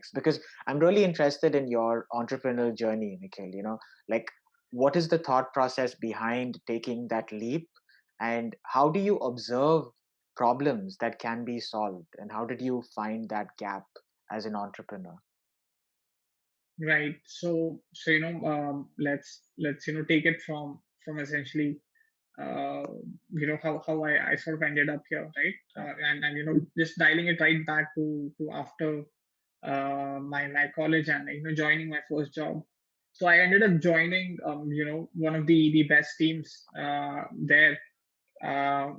next? Because I'm really interested in your entrepreneurial journey, Nikhil. Like, what is the thought process behind taking that leap, and how do you observe problems that can be solved, and how did you find that gap as an entrepreneur? Right. So let's take it from essentially how I sort of ended up here, right? Right. And just dialing it right back to after my college and joining my first job. So I ended up joining one of the best teams there. Where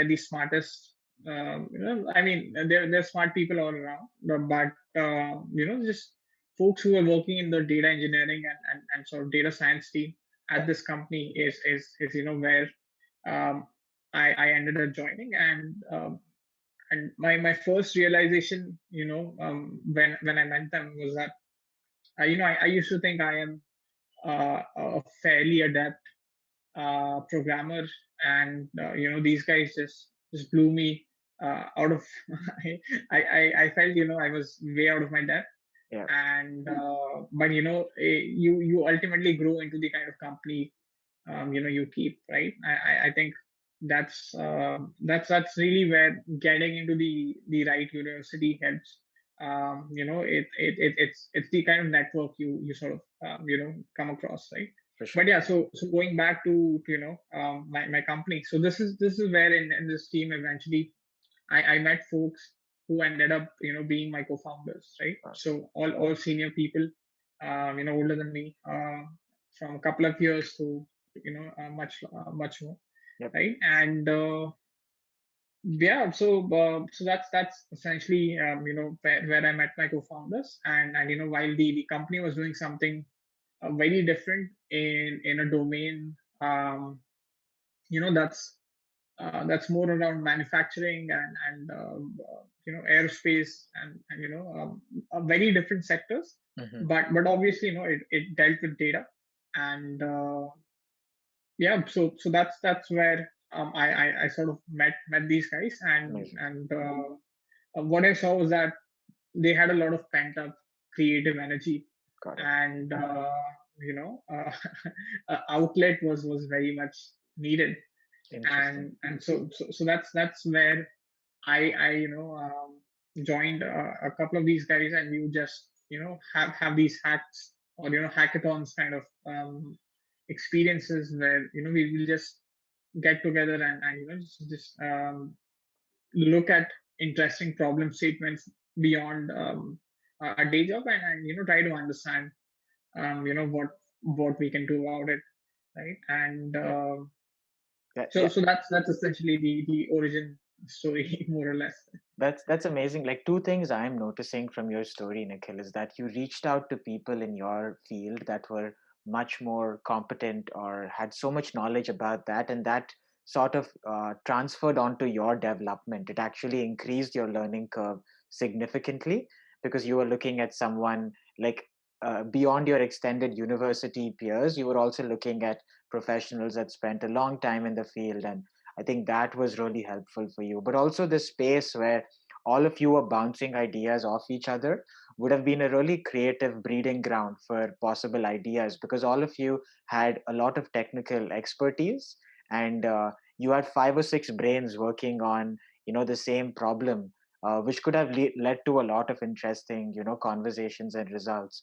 the smartest I mean they're smart people all around, but just folks who are working in the data engineering and sort of data science team at this company is where um, I ended up joining. And my first realization, when I met them, was that I used to think I am a fairly adept programmer, and these guys just blew me out of I felt I was way out of my depth. Yeah. And but you ultimately grow into the kind of company you keep, right? I think that's really where getting into the right university helps. It's the kind of network you sort of come across, right? For But sure. yeah, so going back to my company. So this is where in this team eventually I met folks who ended up being my co-founders, right? Uh, So all senior people, older than me, from a couple of years to much more, yep. right? And yeah, so that's essentially where I met my co-founders. And while the company was doing something very different in a domain, you know that's that's more around manufacturing and aerospace and very different sectors. Hmm. But obviously it dealt with data. And yeah, so that's where I sort of met these guys. and Amazing. and what I saw was that they had a lot of pent up creative energy. Got it. And you know uh, outlet was very much needed. Interesting. And so that's where I joined a couple of these guys, and you just have these hacks or hackathons kind of experiences where we will just get together and just look at interesting problem statements beyond our day job, and try to understand what we can do about it, right? And so Yeah. so that's essentially the origin story more or less. That's amazing. Like, two things I'm noticing from your story, Nikhil, is that you reached out to people in your field that were much more competent or had so much knowledge about that, and that sort of transferred onto your development. It actually increased your learning curve significantly because you were looking at someone like beyond your extended university peers. You were also looking at professionals that spent a long time in the field, and I think that was really helpful for you. But also the space where all of you were bouncing ideas off each other would have been a really creative breeding ground for possible ideas, because all of you had a lot of technical expertise, and you had five or six brains working on the same problem, which could have led to a lot of interesting conversations and results.